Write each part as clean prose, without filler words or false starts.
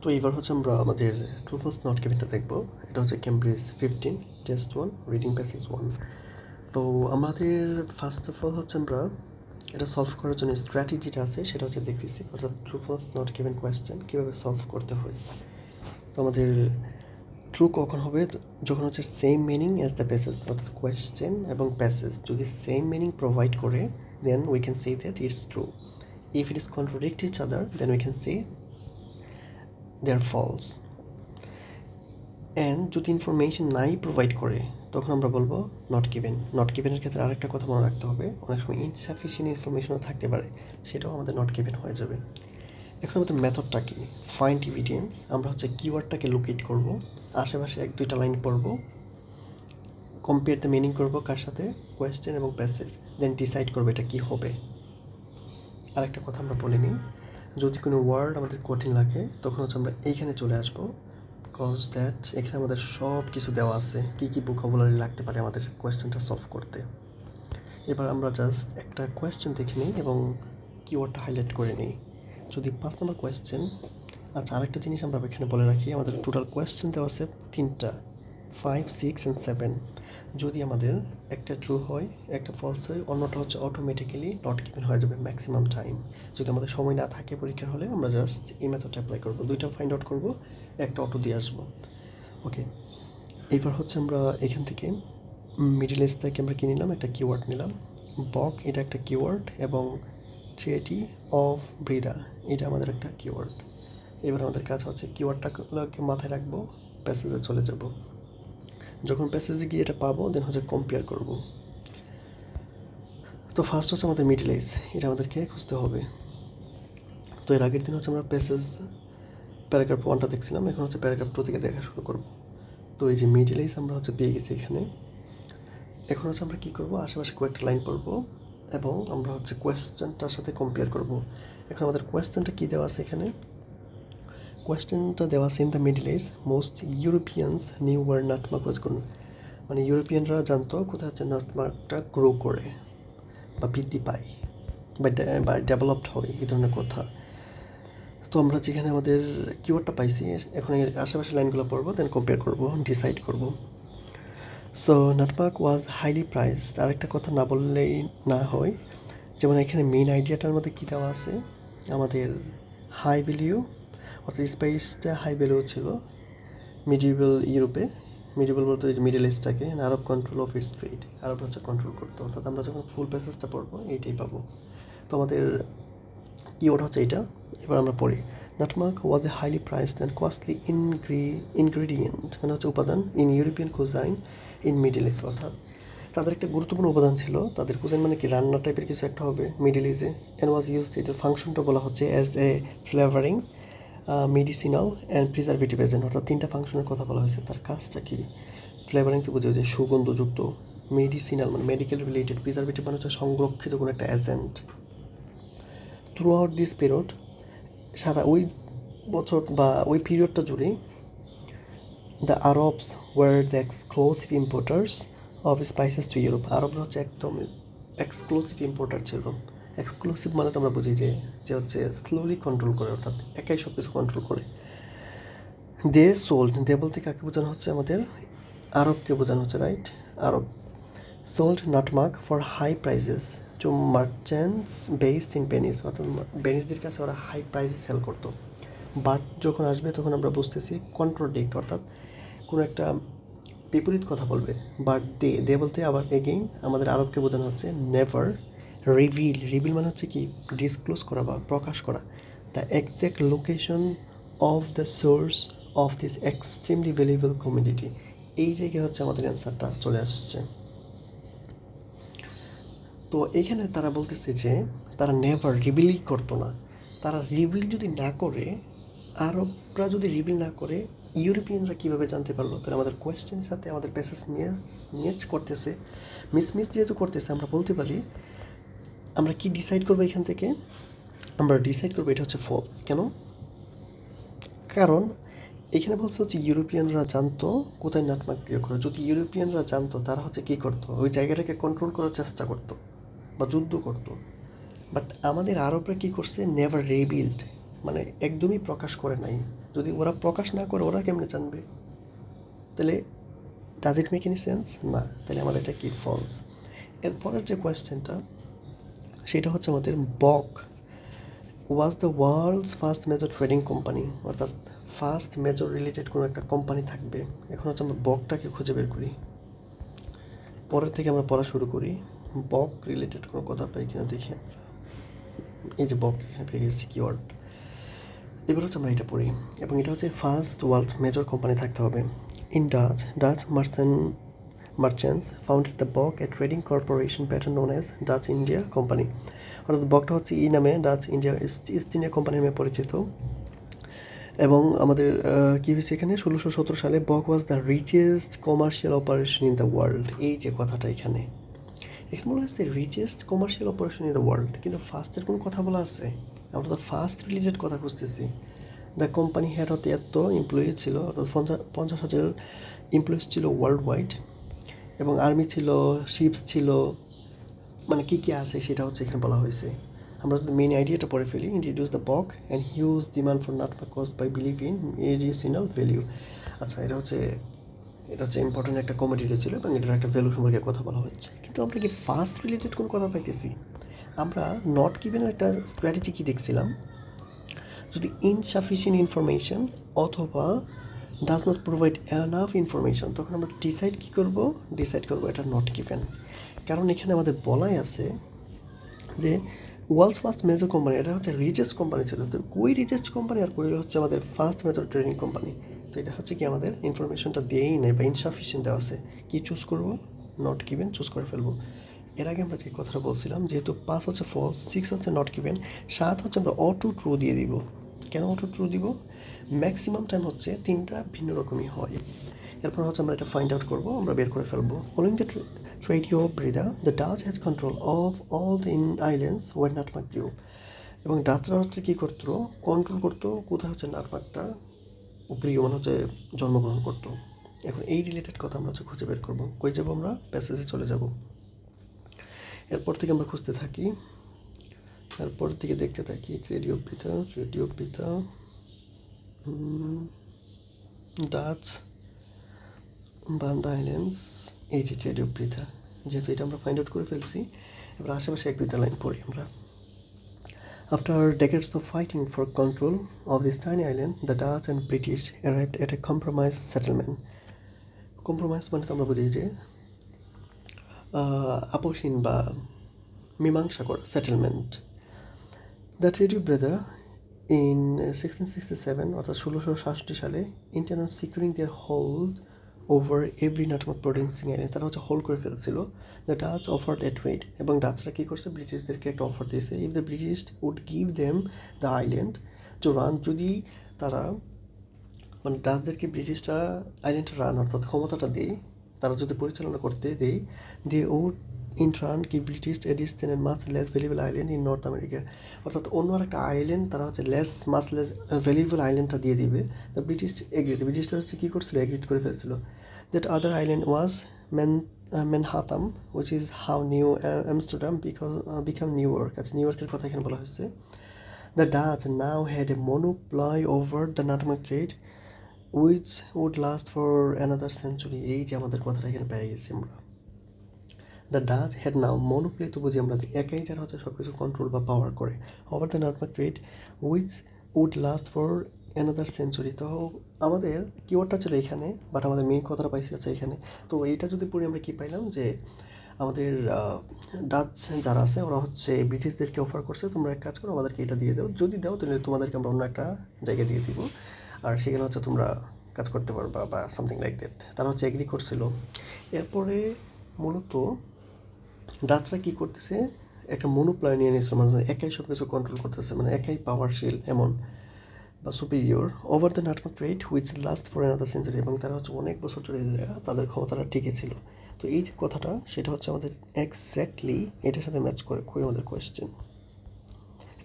তো এবার হচ্ছে আমরা আমাদের ট্রু ফলস নট গিভেনটা দেখবো। এটা হচ্ছে ক্যামব্রিজ 15 টেস্ট 1 রিডিং প্যাসেজ 1। তো আমাদের ফার্স্ট অফ অল হচ্ছে আমরা এটা সলভ করার জন্য স্ট্র্যাটেজিটা আছে সেটা হচ্ছে দেখতেছি, অর্থাৎ true false not given question কীভাবে সলভ করতে হয়। তো আমাদের ট্রু কখন হবে? যখন হচ্ছে same meaning as the passage, অর্থাৎ কোয়েশ্চেন এবং প্যাসেজ যদি সেম মিনিং প্রোভাইড করে then we can say that it's true. If it is contradict each other then we can say they are false. And যদি information নাই provide করে তখন আমরা বলবো নট গিভেন। নট গিভেনের ক্ষেত্রে আরেকটা কথা মনে রাখতে হবে, অনেক সময় ইনসাফিসিয়েন্ট ইনফরমেশনও থাকতে পারে, সেটাও আমাদের নট গিভেন হয়ে যাবে। এখন আমাদের মেথডটা কি? Find evidence. আমরা হচ্ছে কিওয়ার্ডটাকে লোকেট করব, আশেপাশে 1-2টা লাইন পড়ব, কম্পেয়ার দ্য মিনিং করব কার সাথে? কোয়েশ্চেন এবং প্যাসেজ, দেন ডিসাইড করবো এটা কী হবে। আরেকটা কথা আমরা বলে নিই, যদি কোনো ওয়ার্ড আমাদের কঠিন লাগে তখন হচ্ছে আমরা এইখানে চলে আসবো, বিকজ দ্যাট এখানে আমাদের সব কিছু দেওয়া আছে, কী কী ভোকাবুলারি লাগতে পারে আমাদের কোয়েশ্চেনটা সলভ করতে। এবার আমরা জাস্ট একটা কোয়েশ্চেন দেখে নিই এবং কিওয়ার্ডটা হাইলাইট করে নিই। যদি 5 নম্বর কোয়েশ্চেন, আচ্ছা আরেকটা জিনিস আমরা এখানে বলে রাখি, আমাদের টোটাল কোয়েশ্চেন দেওয়া আছে 3টা, 5, 6 and 7। যদি আমাদের একটা ট্রু হয় একটা ফলস হয় অন্যটা হচ্ছে অটোমেটিক্যালি নট গিভেন হয়ে যাবে ম্যাক্সিমাম টাইম। যদি আমাদের সময় না থাকে পরীক্ষার হলে আমরা জাস্ট এই মেথডটা অ্যাপ্লাই করবো, 2টা ফাইন্ড আউট করবো, একটা অটো দিয়ে আসবো। ওকে, এইবার হচ্ছে আমরা এখান থেকে মিডল এজ থেকে আমরা কী নিলাম? একটা কিওয়ার্ড নিলাম, বক এটা একটা কিওয়ার্ড, এবং ট্রিয়েটি অফ ব্রিদা এটা আমাদের একটা কিওয়ার্ড। এবার আমাদের কাজ হচ্ছে কিওয়ার্ডটাকে মাথায় রাখবো, প্যাসেজে চলে যাব। যখন প্যাসেজে গিয়ে এটা পাবো দেন হচ্ছে কম্পেয়ার করব। তো ফার্স্ট হচ্ছে আমাদের মিডল এজ, এটা আমাদেরকে খুঁজতে হবে। তো এর আগের দিন হচ্ছে আমরা প্যারাগ্রাফ 1টা দেখছিলাম, এখন হচ্ছে প্যারাগ্রাফ 2 থেকে দেখা শুরু করব। তো এই যে মিডল এজ আমরা হচ্ছে পেয়ে গেছি এখানে। এখন হচ্ছে আমরা কী করবো? আশেপাশে কয়েকটা লাইন পড়বো এবং আমরা হচ্ছে কোয়েশ্চেনটার সাথে কম্পেয়ার করব। এখন আমাদের কোয়েশ্চেনটা কী দেওয়া আছে এখানে? কোয়েশ্চেনটা দেওয়া আছে, in the middle age most Europeans knew where nutmeg was grown. মানে ইউরোপিয়ানরা জানতো কোথায় হচ্ছে নাটমার্কটা গ্রো করে বা বৃদ্ধি পায় বা ডেভেলপড হয়, এই ধরনের কথা। তো আমরা যেখানে আমাদের কিওয়ার্ডটা পাইছি এখন এর আশেপাশে লাইনগুলো পড়বো, দেন কম্পেয়ার করবো, ডিসাইড করব। So nutmeg was highly priced. আরেকটা কথা না বললেই না হয়, যেমন এখানে মেইন আইডিয়াটার মধ্যে কী দেওয়া আছে? আমাদের হাই ভ্যালিউ, অর্থাৎ স্পাইসটা হাই ভ্যালু ছিল মিডিভেল ইউরোপে। মিডিভেল বলতে ওই যে মিডল ইস্টটাকে, Arab control of its trade, আরব হচ্ছে কন্ট্রোল করতো। অর্থাৎ আমরা যখন ফুল প্যাসেজটা পড়বো এইটাই পাবো। তো আমাদের কিওয়ার্ড হচ্ছে এটা। এবার আমরা পড়ি, nutmeg was a highly priced and costly ingredient, মানে হচ্ছে উপাদান in European cuisine in Middle East. অর্থাৎ তাদের একটা গুরুত্বপূর্ণ উপাদান ছিল, তাদের কুজাইন মানে কি রান্না টাইপের কিছু একটা হবে মিডল ইস্টে। অ্যান্ড ওয়াজ ইউজড, এটার ফাংশনটা বলা হচ্ছে as a flavouring, medicinal and preservative agent. অর্থাৎ 3টা ফাংশনের কথা বলা হয়েছে। তার কাজটা কি? ফ্লেভারিং তো বোঝা যায় সুগন্ধযুক্ত, মেডিসিনাল মানে মেডিকেল রিলেটেড, প্রিজারভেটিভ মানে হচ্ছে সংরক্ষিত কোনো একটা agent. Throughout this period, সারা ওই বছর বা ওই পিরিয়ডটা জুড়ে, the Arabs were the exclusive importers of spices to Europe. আরবরা হচ্ছে একদম এক্সক্লুসিভ ইম্পোর্টার ছিল। এক্সক্লুসিভ মানে তো আমরা বুঝি যে হচ্ছে স্লোলি কন্ট্রোল করে, অর্থাৎ একাই সব কিছু কন্ট্রোল করে। দে সোল্ড, দে বলতে কাকে বোঝানো হচ্ছে? আমাদের আরবকে বোঝানো হচ্ছে, right? Arab sold nutmeg for high prices to merchants based in Venice. অর্থাৎ ভেনিসদের কাছে ওরা হাই প্রাইসে সেল করতো। বাট যখন আসবে তখন আমরা বুঝতেছি কন্ট্রোডিক্ট, অর্থাৎ কোনো একটা বিপরীত কথা বলবে। বাট দে বলতে আবার এগেইন আমাদের আরবকে বোঝানো হচ্ছে নেভার রিভিল মানে হচ্ছে কি? ডিসক্লোজ করা বা প্রকাশ করা the exact location of the source of this extremely valuable community. এই জায়গায় হচ্ছে আমাদের অ্যান্সারটা চলে আসছে। তো এখানে তারা বলতেছে যে তারা নেভার রিভিলই করতো না। তারা রিভিল যদি না করে, আরবরা যদি রিভিল না করে, ইউরোপিয়ানরা কীভাবে জানতে পারলো? তাহলে আমাদের কোয়েশ্চেনের সাথে আমাদের প্যাসেজ ম্যাচ করতেছে, মিস যেহেতু করতেছে, আমরা বলতে পারি, আমরা কি ডিসাইড করবো এখান থেকে? আমরা ডিসাইড করবো এটা হচ্ছে ফলস। কেন? কারণ এখানে বলছে হচ্ছে ইউরোপিয়ানরা জানতো কোথায় নাটমার্ক প্রয়োগ করে। যদি ইউরোপিয়ানরা জানতো তারা হচ্ছে কী করতো? ওই জায়গাটাকে কন্ট্রোল করার চেষ্টা করতো বা যুদ্ধ করতো। বাট আমাদের আরবরা কী করছে? নেভার রিভিল্ড, মানে একদমই প্রকাশ করে নাই। যদি ওরা প্রকাশ না করে ওরা কেমনে জানবে? তাহলে does it make any sense? না। তাহলে আমাদের এটা কি ফলস। এরপরের যে কোয়েশ্চেনটা সেটা হচ্ছে আমাদের বক was the world's first major trading company, অর্থাৎ ফার্স্ট মেজর রিলেটেড কোনো একটা কোম্পানি থাকবে। এখন হচ্ছে আমরা বকটাকে খুঁজে বের করি। পরের থেকে আমরা পড়া শুরু করি। বক রিলেটেড কোনো কথা পাই কিনা দেখি আমরা। এই যে বক এখানে পেয়ে গেছি কিওয়ার্ড। এবার হচ্ছে আমরা এটা পড়ি এবং এটা হচ্ছে ফার্স্ট ওয়ার্ল্ড মেজর কোম্পানি থাকতে হবে। In Dutch merchants founded the বক a trading corporation better known as Dutch India company, অর্থাৎ বকটা হচ্ছে ই নামে Dutch India East India company নামে পরিচিত। এবং আমাদের কী হয়েছে এখানে 1617 সালে বক was the richest commercial operation in the world. এই যে কথাটা এখানে বলা হচ্ছে richest commercial operation in the world, কিন্তু ফার্স্টের কোনো কথা বলা আছে? আমরা তো ফার্স্ট রিলেটেড কথা খুঁজতেছি। দ্য কোম্পানি হ্যাড হতে এত এমপ্লয়ি ছিল, অর্থাৎ 50,000 এমপ্লয়িজ ছিল ওয়ার্ল্ড ওয়াইড, এবং আর্মি ছিল, শিপস ছিল, মানে কী কী আছে সেটা হচ্ছে এখানে বলা হয়েছে। আমরা যদি মেইন আইডিয়াটা পড়ে ফেলি, ইন্ট্রোডিউস দ্য বক and huge demand for nutmeg caused by believe in medicinal value. আচ্ছা, এটা হচ্ছে ইম্পর্টেন্ট একটা কমোডিটি ছিল এবং এটার একটা ভ্যালু সম্পর্কে কথা বলা হচ্ছে। কিন্তু আমরা কি ফার্স্ট রিলেটেড কোনো কথা পাইতেছি? আমরা নট গিভেনের একটা স্ট্র্যাটেজি কি দেখছিলাম, যদি ইনসাফিসিয়েন্ট ইনফরমেশন অথবা does not provide enough information, তখন আমরা ডিসাইড করবো এটা নট গিভেন। কারণ এখানে আমাদের বলাই আছে যে ওয়ার্ল্ডস ফার্স্ট মেজর কোম্পানি, এটা হচ্ছে রিচেস্ট কোম্পানি ছিল। তো কই রিচেস্ট কোম্পানি আর কই হচ্ছে আমাদের ফার্স্ট মেজর ট্রেডিং কোম্পানি? তো এটা হচ্ছে কি আমাদের ইনফরমেশনটা দিয়েই নেই বা ইনসাফিসিয়েন্ট দেওয়া আছে। কি চুজ করবো? নট গিভেন চুজ করে ফেলবো। এর আগে আমরা যে কথাটা বলছিলাম, যেহেতু 5 হচ্ছে ফলস, 6 হচ্ছে নট গিভেন, 7 হচ্ছে আমরা অটো ট্রু দিয়ে দিব। কেন অটো ট্রু দিব? ম্যাক্সিমাম টাইম হচ্ছে 3টা ভিন্ন রকমই হয়। এরপর হচ্ছে আমরা এটা ফাইন্ড আউট করবো, আমরা বের করে ফেলবো। Following the treaty of Breda the Dutch has control of all the islands where nutmeg grew. এবং ডাচরা হচ্ছে কী করতো? কন্ট্রোল করতো কোথায় হচ্ছে নাটমাগটা গ্রিউ মানে হচ্ছে জন্মগ্রহণ করতো। এখন এই রিলেটেড কথা আমরা হচ্ছে খুঁজে বের করবো। কই যাবো? আমরা প্যাসেজে চলে যাব। এরপর থেকে আমরা খুঁজতে থাকি, এরপর থেকে দেখতে থাকি রেডিও পিতা ডাচ বান্দা আইল্যান্ডস, এই যে রেডিও পিতা। যেহেতু এটা আমরা ফাইন্ড আউট করে ফেলছি, এবার আশেপাশে 1-2টা লাইন পড়ি আমরা। After decades of fighting for control of this tiny island, the Dutch and British arrived at a compromise settlement. Compromise মানে তো আমরা বুঝি যে আপোষহীন বা মীমাংসা করা, settlement. The treaty Breda in 1667 অর্থাৎ 1667 সালে intend on securing their hold over every nutmeg producing island, তারা হচ্ছে হোল্ড করে ফেলছিল। The Dutch offered a trade, এবং ডাচরা কী করছে? ব্রিটিশদেরকে একটা অফার দিয়েছে। If the British would give them the island to run, যদি তারা মানে ডাচদেরকে ব্রিটিশরা আইল্যান্ডটা রান অর্থাৎ ক্ষমতাটা দেয়, তারা যদি পরিচালনা করতে দেয়, দে উড ইন টার্ন কি British a distant and much less valuable island in North America, অর্থাৎ অন্য আর একটা আইল্যান্ড তারা হচ্ছে মাছ লেস ভ্যালুয়েবল আইল্যান্ডটা দিয়ে দিবে। দ্য ব্রিটিশ এগ্রিড, ব্রিটিশরা হচ্ছে কী করছিল? এগ্রিড করে ফেলছিল। That other island was Manhattan, which is how New Amsterdam became New York. আচ্ছা, নিউ ইয়র্কের কথা এখানে বলা হয়েছে। The Dutch now had a monopoly over the nutmeg trade which would last for another century. এই যে আমাদের কথাটা এখানে পেয়ে গেছি আমরা। The Dutch had now monopoly, তো বুঝি আমরা যে একাই যারা হচ্ছে সব কিছু কন্ট্রোল বা পাওয়ার করে। Over the nutmeg trade which would last for another century. তো আমাদের কিওয়ার্ডটা ছিল এখানে, বাট আমাদের মেইন কথাটা পাইছি হচ্ছে এখানে। তো এইটা যদি পড়ি আমরা কী পাইলাম? যে আমাদের ডাচ যারা আছে ওরা হচ্ছে ব্রিটিশদেরকে অফার করছে, তোমরা এক কাজ করো, আমাদেরকে এটা দিয়ে দাও, যদি দাও তাহলে তোমাদেরকে আমরা অন্য একটা জায়গায় দিয়ে দিব, আর সেখানে হচ্ছে তোমরা কাজ করতে পারবা বা সামথিং লাইক দ্যাট। তারা হচ্ছে এগ্রি করছিল। এরপরে মূলত ডাচরা কী করতেছে? একটা মনোপ্লয় নিয়ে নিয়েছিল, মানে একাই সব কিছু কন্ট্রোল করতেছে, মানে একাই পাওয়ারশীল এমন বা superior. Over the nutmeg trade which last for another century, এবং তারা হচ্ছে অনেক বছর ধরে তাদের ক্ষমতাটা টিকে ছিল। তো এই যে কথাটা, সেটা হচ্ছে আমাদের এক্স্যাক্টলি এটার সাথে ম্যাচ করে খুবই আমাদের কোয়েশ্চেন।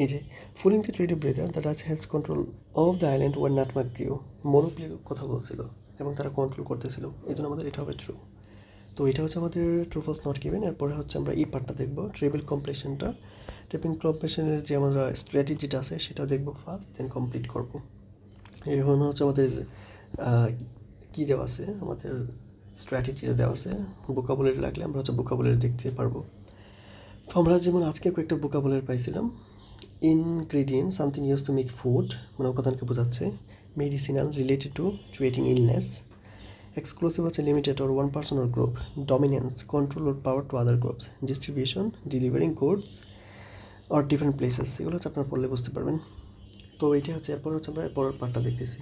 এই যে following the treaty Breda the Dutch has control of the island where nutmeg grew, মনোপ্লির কথা বলছিল এবং তারা কন্ট্রোল করতেছিল, এই জন্য আমাদের এটা হবে ট্রু। তো এটা হচ্ছে আমাদের ট্রু ফলস নট গিভেন। এরপরে হচ্ছে আমরা এই পার্টটা দেখবো, ট্রেবল কমপ্লিশনটা। ট্রেবল কমপ্লিশনের যে আমরা স্ট্র্যাটেজিটা আছে সেটা দেখবো ফার্স্ট, দেন কমপ্লিট করবো। এখন হচ্ছে আমাদের কী দেওয়া আছে, আমাদের স্ট্র্যাটেজিটা দেওয়া আছে। ভোকাবুলারি লাগলে আমরা হচ্ছে ভোকাবুলারি দেখতে পারবো। তো আমরা যেমন আজকে কয়েকটা ভোকাবুলারি পাইছিলাম। Ingredient something use to make food, মানে উপাদানকে বোঝাচ্ছে। Medicinal, related to treating illness. Exclusive হচ্ছে limited or one person or group. Dominance, control or power to other groups. Distribution, delivering goods or different places. এগুলো হচ্ছে আপনারা পড়লে বুঝতে পারবেন। তো এইটা হচ্ছে, এরপর হচ্ছে আমরা পরের পার্টটা দেখতেছি।